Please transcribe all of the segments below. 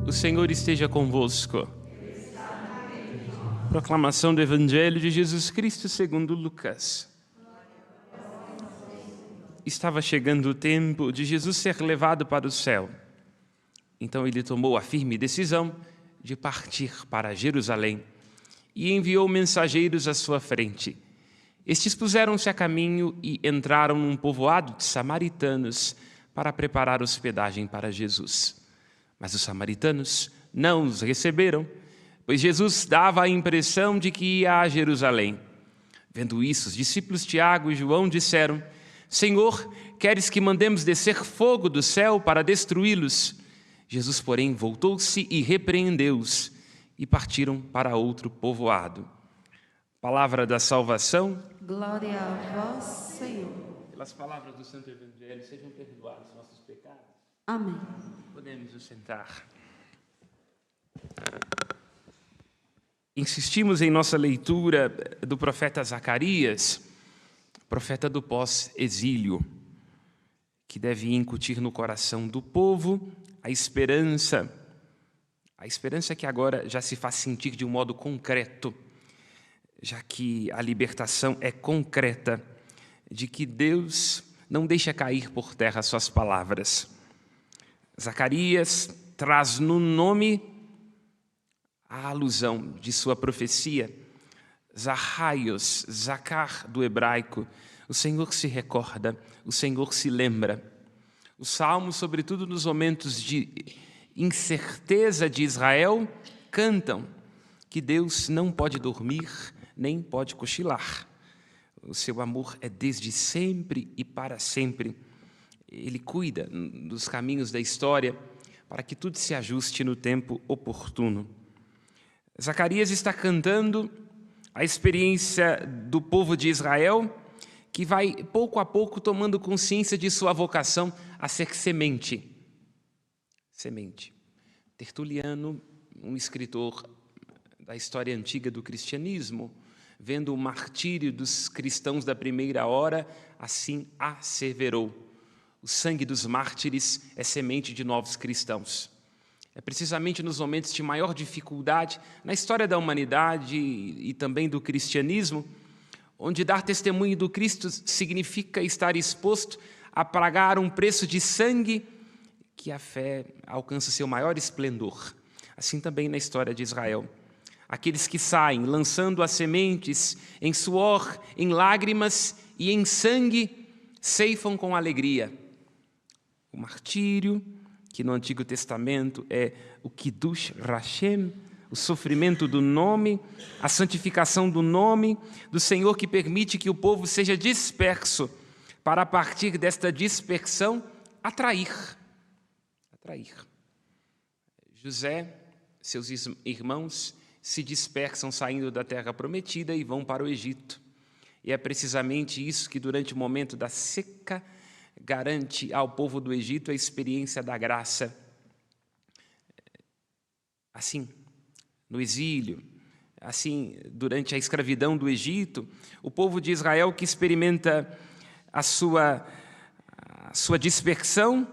O Senhor esteja convosco. Proclamação do Evangelho de Jesus Cristo segundo Lucas. Estava chegando o tempo de Jesus ser levado para o céu. Então ele tomou a firme decisão de partir para Jerusalém e enviou mensageiros à sua frente. Estes puseram-se a caminho e entraram num povoado de samaritanos para preparar hospedagem para Jesus. Mas os samaritanos não os receberam, pois Jesus dava a impressão de que ia a Jerusalém. Vendo isso, os discípulos Tiago e João disseram: Senhor, queres que mandemos descer fogo do céu para destruí-los? Jesus, porém, voltou-se e repreendeu-os, e partiram para outro povoado. Palavra da salvação. Glória a vós, Senhor. Pelas palavras do Santo Evangelho, sejam perdoados os nossos pecados. Amém. Podemos nos sentar. Insistimos em nossa leitura do profeta Zacarias, profeta do pós-exílio, que deve incutir no coração do povo a esperança que agora já se faz sentir de um modo concreto, já que a libertação é concreta, de que Deus não deixa cair por terra suas palavras. Zacarias traz no nome a alusão de sua profecia, Zachaios, Zacar do hebraico, o Senhor se recorda, o Senhor se lembra. Os salmos, sobretudo nos momentos de incerteza de Israel, cantam que Deus não pode dormir, nem pode cochilar. O seu amor é desde sempre e para sempre. Ele cuida dos caminhos da história para que tudo se ajuste no tempo oportuno. Zacarias está cantando a experiência do povo de Israel, que vai pouco a pouco tomando consciência de sua vocação a ser semente. Semente. Tertuliano, um escritor da história antiga do cristianismo, vendo o martírio dos cristãos da primeira hora, assim asseverou: o sangue dos mártires é semente de novos cristãos. É precisamente nos momentos de maior dificuldade na história da humanidade e também do cristianismo, onde dar testemunho do Cristo significa estar exposto a pagar um preço de sangue, que a fé alcança seu maior esplendor. Assim também na história de Israel. Aqueles que saem lançando as sementes em suor, em lágrimas e em sangue, ceifam com alegria. O martírio, que no Antigo Testamento é o Kiddush Hashem, o sofrimento do nome, a santificação do nome do Senhor, que permite que o povo seja disperso, para a partir desta dispersão atrair. José, seus irmãos, se dispersam saindo da terra prometida e vão para o Egito. E é precisamente isso que, durante o momento da seca, garante ao povo do Egito a experiência da graça. Assim, no exílio, assim, durante a escravidão do Egito, o povo de Israel que experimenta a sua dispersão,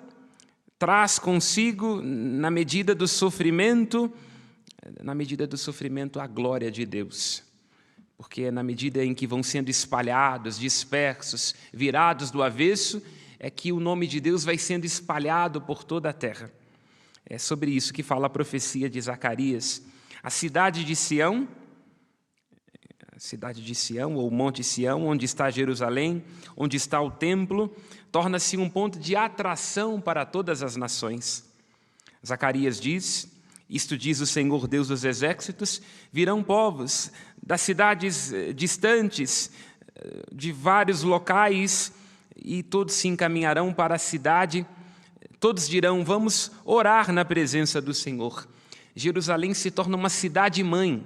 traz consigo, na medida do sofrimento, a glória de Deus. Porque é na medida em que vão sendo espalhados, dispersos, virados do avesso, é que o nome de Deus vai sendo espalhado por toda a terra. É sobre isso que fala a profecia de Zacarias. A cidade de Sião, ou o Monte Sião, onde está Jerusalém, onde está o templo, torna-se um ponto de atração para todas as nações. Zacarias diz: isto diz o Senhor Deus dos exércitos, virão povos das cidades distantes, de vários locais, e todos se encaminharão para a cidade. Todos dirão: vamos orar na presença do Senhor. Jerusalém se torna uma cidade-mãe,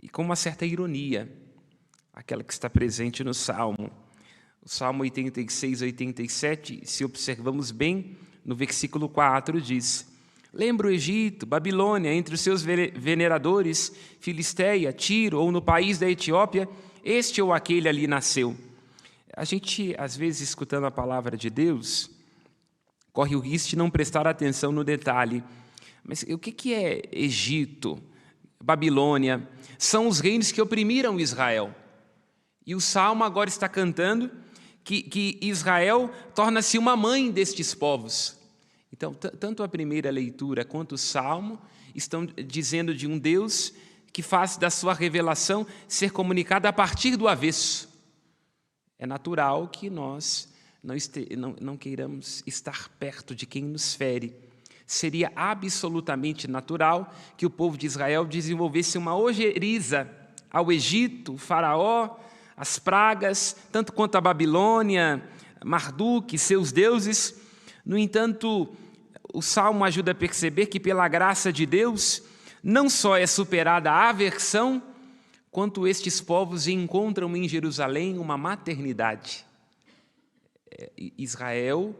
e com uma certa ironia, aquela que está presente no Salmo. O Salmo 86, 87, se observamos bem, no versículo 4 diz: lembra o Egito, Babilônia, entre os seus veneradores, Filisteia, Tiro, ou no país da Etiópia, este ou aquele ali nasceu. A gente, às vezes, escutando a palavra de Deus, corre o risco de não prestar atenção no detalhe. Mas o que é Egito, Babilônia? São os reinos que oprimiram Israel. E o Salmo agora está cantando que Israel torna-se uma mãe destes povos. Então, tanto a primeira leitura quanto o Salmo estão dizendo de um Deus que faz da sua revelação ser comunicada a partir do avesso. É natural que nós não queiramos estar perto de quem nos fere. Seria absolutamente natural que o povo de Israel desenvolvesse uma ojeriza ao Egito, o faraó, as pragas, tanto quanto a Babilônia, Marduk, seus deuses. No entanto, o Salmo ajuda a perceber que, pela graça de Deus, não só é superada a aversão, quanto estes povos encontram em Jerusalém uma maternidade. Israel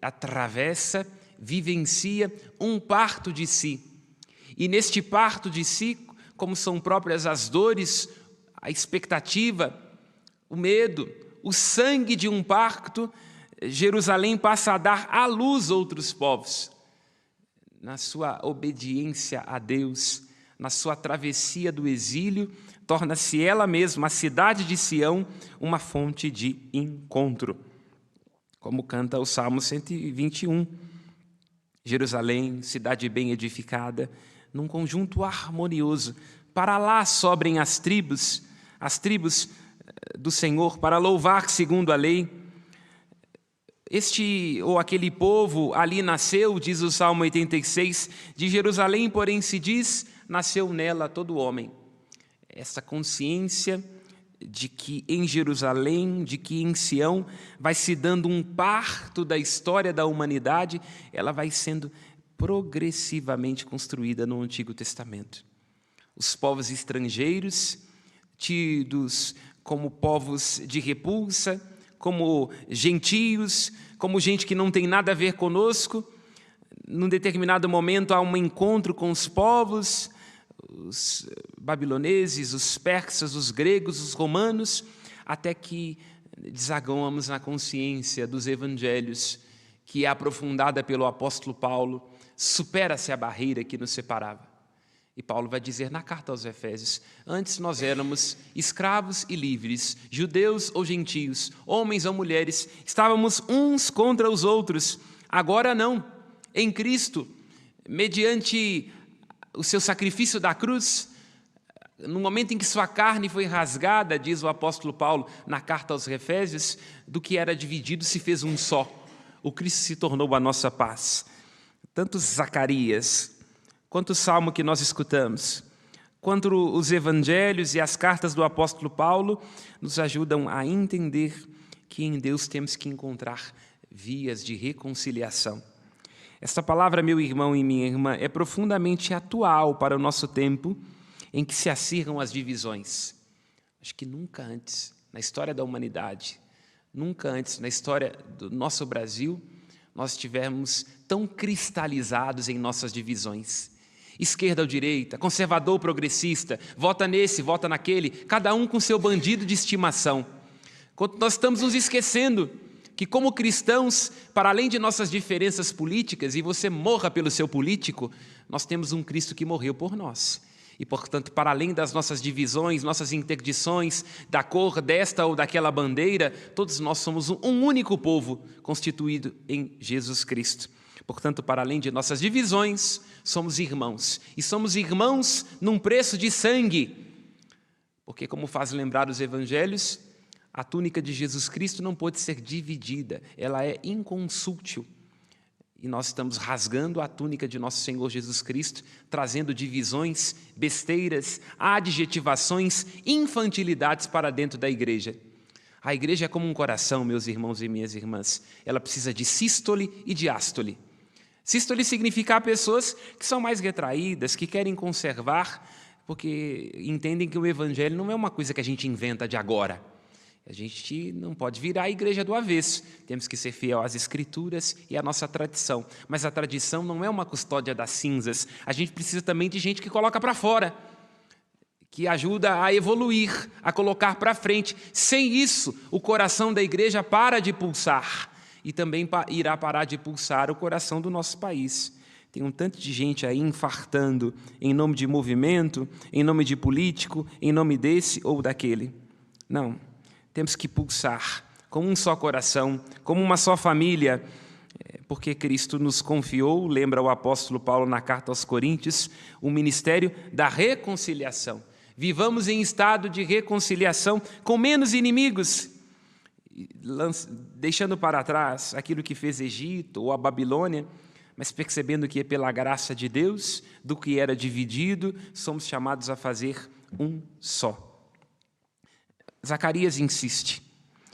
atravessa, vivencia um parto de si. E neste parto de si, como são próprias as dores, a expectativa, o medo, o sangue de um parto, Jerusalém passa a dar à luz outros povos. Na sua obediência a Deus, na sua travessia do exílio, torna-se ela mesma, a cidade de Sião, uma fonte de encontro. Como canta o Salmo 121. Jerusalém, cidade bem edificada, num conjunto harmonioso. Para lá sobrem as tribos do Senhor, para louvar segundo a lei. Este ou aquele povo ali nasceu, diz o Salmo 86, de Jerusalém, porém se diz, nasceu nela todo homem. Essa consciência de que em Jerusalém, de que em Sião, vai se dando um parto da história da humanidade, ela vai sendo progressivamente construída no Antigo Testamento. Os povos estrangeiros, tidos como povos de repulsa, como gentios, como gente que não tem nada a ver conosco, num determinado momento há um encontro com os povos, os babiloneses, os persas, os gregos, os romanos, até que desaguamos na consciência dos evangelhos, que é aprofundada pelo apóstolo Paulo, supera-se a barreira que nos separava. E Paulo vai dizer na carta aos Efésios, antes nós éramos escravos e livres, judeus ou gentios, homens ou mulheres, estávamos uns contra os outros, agora não, em Cristo, mediante o seu sacrifício da cruz, no momento em que sua carne foi rasgada, diz o apóstolo Paulo na carta aos Efésios, do que era dividido se fez um só, o Cristo se tornou a nossa paz. Tanto Zacarias, quanto o salmo que nós escutamos, quanto os evangelhos e as cartas do apóstolo Paulo, nos ajudam a entender que em Deus temos que encontrar vias de reconciliação. Esta palavra, meu irmão e minha irmã, é profundamente atual para o nosso tempo em que se acirram as divisões. Acho que nunca antes, na história da humanidade, nunca antes, na história do nosso Brasil, nós estivemos tão cristalizados em nossas divisões. Esquerda ou direita, conservador ou progressista, vota nesse, vota naquele, cada um com seu bandido de estimação. Quando nós estamos nos esquecendo que, como cristãos, para além de nossas diferenças políticas, e você morra pelo seu político, nós temos um Cristo que morreu por nós. E, portanto, para além das nossas divisões, nossas interdições, da cor desta ou daquela bandeira, todos nós somos um único povo constituído em Jesus Cristo. Portanto, para além de nossas divisões, somos irmãos. E somos irmãos num preço de sangue. Porque, como faz lembrar os evangelhos, a túnica de Jesus Cristo não pode ser dividida. Ela é inconsútil. E nós estamos rasgando a túnica de nosso Senhor Jesus Cristo, trazendo divisões, besteiras, adjetivações, infantilidades para dentro da igreja. A igreja é como um coração, meus irmãos e minhas irmãs. Ela precisa de sístole e diástole. Sístole significa pessoas que são mais retraídas, que querem conservar, porque entendem que o evangelho não é uma coisa que a gente inventa de agora. A gente não pode virar a igreja do avesso. Temos que ser fiel às Escrituras e à nossa tradição. Mas a tradição não é uma custódia das cinzas. A gente precisa também de gente que coloca para fora, que ajuda a evoluir, a colocar para frente. Sem isso, o coração da igreja para de pulsar. e também irá parar de pulsar o coração do nosso país. Tem um tanto de gente aí infartando em nome de movimento, em nome de político, em nome desse ou daquele. Não, temos que pulsar como um só coração, como uma só família, porque Cristo nos confiou, lembra o apóstolo Paulo na carta aos Coríntios, o ministério da reconciliação. Vivamos em estado de reconciliação com menos inimigos, deixando para trás aquilo que fez Egito ou a Babilônia, mas percebendo que é pela graça de Deus, do que era dividido, somos chamados a fazer um só. Zacarias insiste.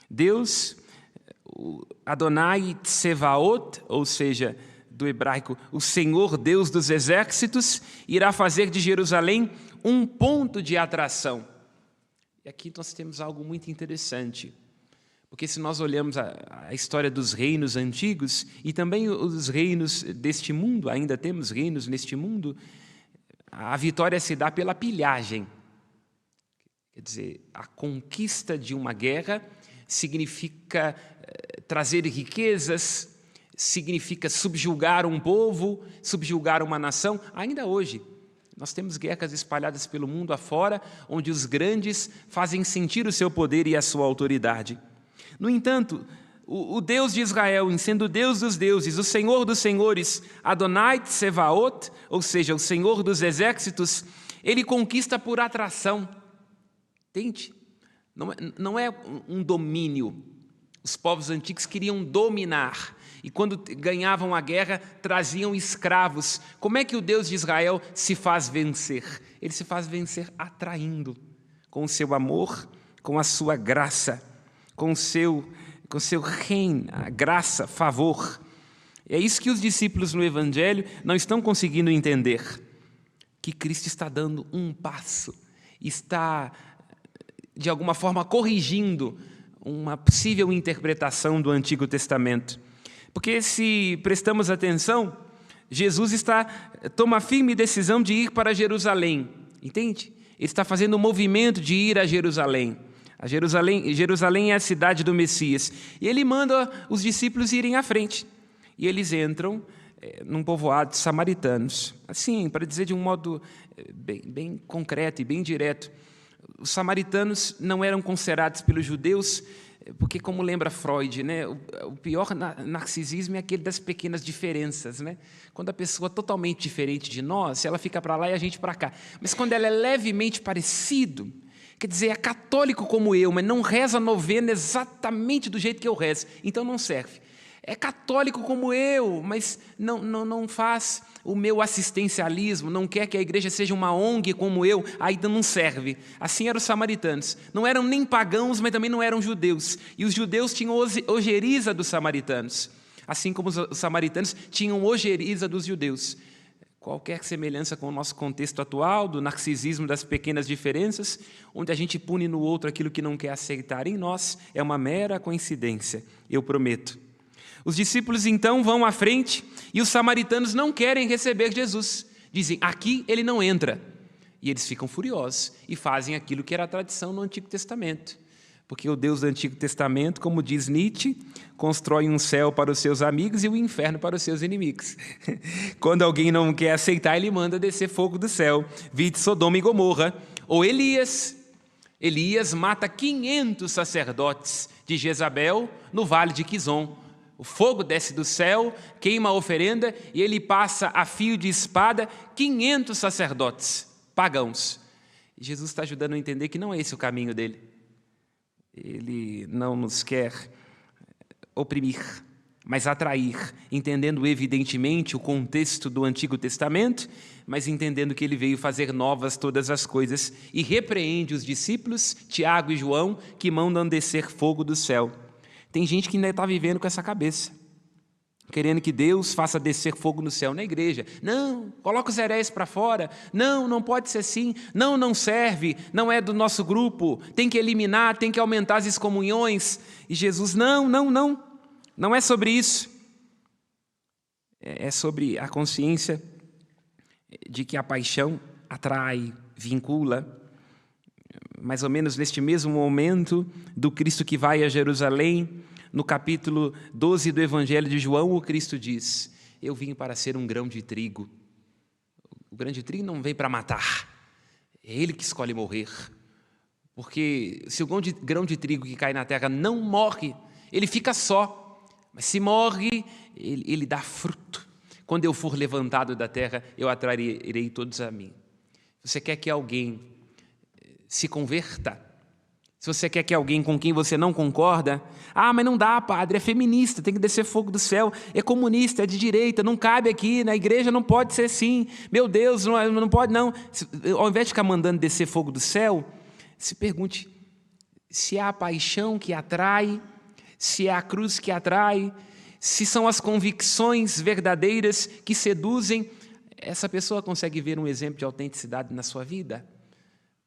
Deus, Adonai Tsevaot, ou seja, do hebraico, o Senhor Deus dos exércitos, irá fazer de Jerusalém um ponto de atração. E aqui nós temos algo muito interessante, porque se nós olhamos a história dos reinos antigos e também os reinos deste mundo, ainda temos reinos neste mundo, a vitória se dá pela pilhagem. Quer dizer, a conquista de uma guerra significa trazer riquezas, significa subjugar um povo, subjugar uma nação. Ainda hoje, nós temos guerras espalhadas pelo mundo afora, onde os grandes fazem sentir o seu poder e a sua autoridade. No entanto, o Deus de Israel, em sendo o Deus dos deuses, o Senhor dos senhores, Adonai Tsevaot, ou seja, o Senhor dos exércitos, ele conquista por atração. Entende? Não é um domínio. Os povos antigos queriam dominar. E quando ganhavam a guerra, traziam escravos. Como é que o Deus de Israel se faz vencer? Ele se faz vencer atraindo, com o seu amor, com a sua graça, com o seu reino, a graça, favor. É isso que os discípulos no Evangelho não estão conseguindo entender. Que Cristo está dando um passo, está, de alguma forma, corrigindo uma possível interpretação do Antigo Testamento. Porque se prestamos atenção, Jesus toma a firme decisão de ir para Jerusalém, entende? Ele está fazendo um movimento de ir a Jerusalém. Jerusalém é a cidade do Messias. E ele manda os discípulos irem à frente. E eles entram num povoado de samaritanos. Assim, para dizer de um modo bem concreto e bem direto, os samaritanos não eram considerados pelos judeus, porque, como lembra Freud, né, o pior narcisismo é aquele das pequenas diferenças. Né? Quando a pessoa é totalmente diferente de nós, ela fica para lá e a gente para cá. Mas quando ela é levemente parecido, quer dizer, é católico como eu, mas não reza a novena exatamente do jeito que eu rezo, então não serve. É católico como eu, mas não faz o meu assistencialismo, não quer que a igreja seja uma ONG como eu, ainda não serve. Assim eram os samaritanos. Não eram nem pagãos, mas também não eram judeus. E os judeus tinham ojeriza dos samaritanos, assim como os samaritanos tinham ojeriza dos judeus. Qualquer semelhança com o nosso contexto atual, do narcisismo das pequenas diferenças, onde a gente pune no outro aquilo que não quer aceitar em nós, é uma mera coincidência, eu prometo. Os discípulos, então, vão à frente e os samaritanos não querem receber Jesus. Dizem, aqui ele não entra. E eles ficam furiosos e fazem aquilo que era a tradição no Antigo Testamento. Porque o Deus do Antigo Testamento, como diz Nietzsche, constrói um céu para os seus amigos e um inferno para os seus inimigos. Quando alguém não quer aceitar, ele manda descer fogo do céu. Vide Sodoma e Gomorra. Ou Elias mata 500 sacerdotes de Jezabel no vale de Quizon. O fogo desce do céu, queima a oferenda e ele passa a fio de espada 500 sacerdotes pagãos. E Jesus está ajudando a entender que não é esse o caminho dele. Ele não nos quer oprimir, mas atrair, entendendo evidentemente o contexto do Antigo Testamento, mas entendendo que ele veio fazer novas todas as coisas e repreende os discípulos, Tiago e João, que mandam descer fogo do céu. Tem gente que ainda está vivendo com essa cabeça, querendo que Deus faça descer fogo no céu na igreja. Não, coloca os heréis para fora. Não pode ser assim. Não serve, não é do nosso grupo. Tem que eliminar, tem que aumentar as excomunhões. E Jesus, não é sobre isso. É sobre a consciência de que a paixão atrai, vincula. Mais ou menos neste mesmo momento do Cristo que vai a Jerusalém, No capítulo 12 do Evangelho de João, o Cristo diz: eu vim para ser um grão de trigo. O grão de trigo não vem para matar, é ele que escolhe morrer. Porque se o grão de trigo que cai na terra não morre, ele fica só. Mas se morre, ele dá fruto. Quando eu for levantado da terra, eu atrairei todos a mim. Você quer que alguém se converta? Se você quer que alguém com quem você não concorda, mas não dá, padre, é feminista, tem que descer fogo do céu, é comunista, é de direita, não cabe aqui, na igreja não pode ser assim, meu Deus, não pode não. Ao invés de ficar mandando descer fogo do céu, se pergunte se é a paixão que atrai, se é a cruz que atrai, se são as convicções verdadeiras que seduzem. Essa pessoa consegue ver um exemplo de autenticidade na sua vida?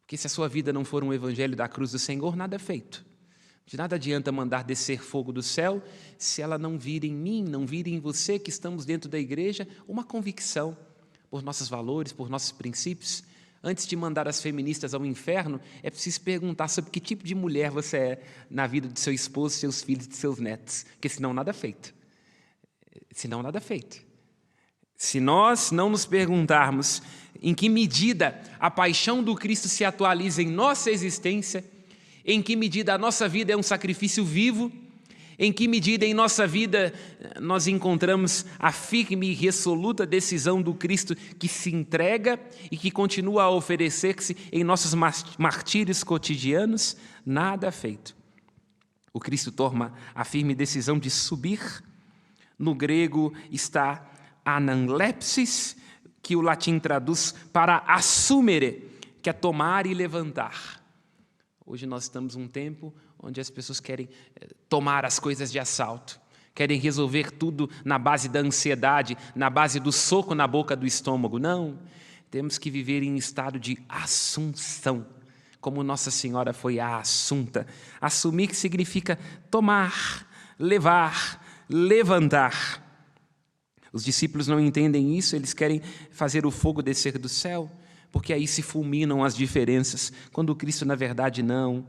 Porque se a sua vida não for um evangelho da cruz do Senhor, nada é feito. De nada adianta mandar descer fogo do céu, se ela não vir em mim, não vir em você, que estamos dentro da igreja, uma convicção por nossos valores, por nossos princípios. Antes de mandar as feministas ao inferno, é preciso perguntar sobre que tipo de mulher você é na vida do seu esposo, seus filhos e seus netos, porque senão nada é feito. Senão nada é feito. Se nós não nos perguntarmos em que medida a paixão do Cristo se atualiza em nossa existência, em que medida a nossa vida é um sacrifício vivo, em que medida em nossa vida nós encontramos a firme e resoluta decisão do Cristo que se entrega e que continua a oferecer-se em nossos martírios cotidianos, nada é feito. O Cristo toma a firme decisão de subir. No grego está ananlepsis, que o latim traduz para assumere, que é tomar e levantar. Hoje nós estamos num tempo onde as pessoas querem tomar as coisas de assalto, querem resolver tudo na base da ansiedade, na base do soco na boca do estômago. Não, temos que viver em estado de assunção, como Nossa Senhora foi a Assunta. Assumir que significa tomar, levar, levantar. Os discípulos não entendem isso, eles querem fazer o fogo descer do céu, porque aí se fulminam as diferenças, quando o Cristo, na verdade, não.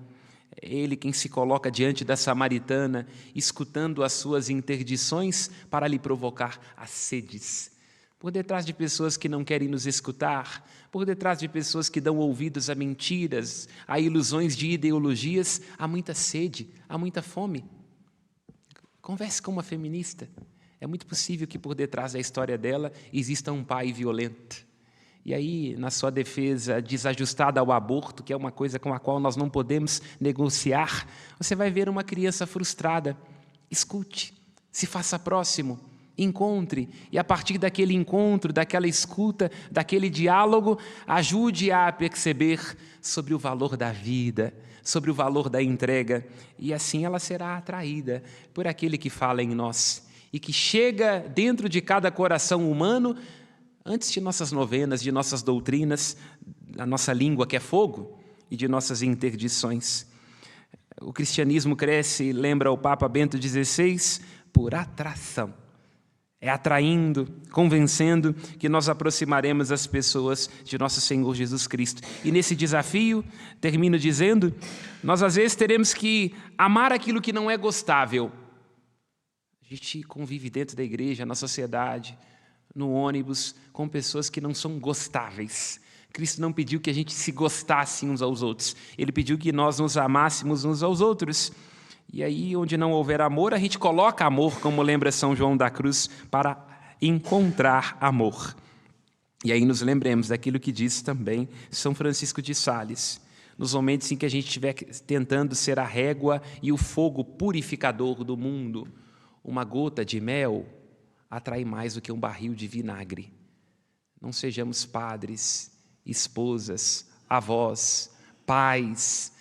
É Ele quem se coloca diante da samaritana, escutando as suas interdições para lhe provocar as sedes. Por detrás de pessoas que não querem nos escutar, por detrás de pessoas que dão ouvidos a mentiras, a ilusões de ideologias, há muita sede, há muita fome. Converse com uma feminista. É muito possível que por detrás da história dela exista um pai violento. E aí, na sua defesa desajustada ao aborto, que é uma coisa com a qual nós não podemos negociar, você vai ver uma criança frustrada. Escute, se faça próximo, encontre, e a partir daquele encontro, daquela escuta, daquele diálogo, ajude-a a perceber sobre o valor da vida, sobre o valor da entrega, e assim ela será atraída por aquele que fala em nós e que chega dentro de cada coração humano, antes de nossas novenas, de nossas doutrinas, da nossa língua que é fogo e de nossas interdições. O cristianismo cresce, lembra o Papa Bento XVI, por atração. É atraindo, convencendo que nós aproximaremos as pessoas de nosso Senhor Jesus Cristo. E nesse desafio, termino dizendo, nós às vezes teremos que amar aquilo que não é gostável. A gente convive dentro da igreja, na sociedade, no ônibus, com pessoas que não são gostáveis. Cristo não pediu que a gente se gostasse uns aos outros. Ele pediu que nós nos amássemos uns aos outros. E aí, onde não houver amor, a gente coloca amor, como lembra São João da Cruz, para encontrar amor. E aí nos lembremos daquilo que diz também São Francisco de Sales. Nos momentos em que a gente estiver tentando ser a régua e o fogo purificador do mundo, uma gota de mel atrai mais do que um barril de vinagre. Não sejamos padres, esposas, avós, pais,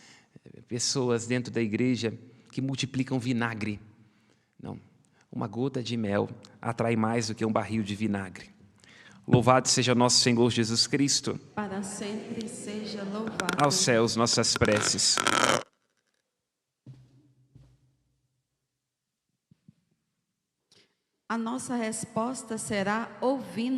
pessoas dentro da igreja que multiplicam vinagre. Não, uma gota de mel atrai mais do que um barril de vinagre. Louvado seja nosso Senhor Jesus Cristo. Para sempre seja louvado. Aos céus nossas preces. A nossa resposta será ouvindo.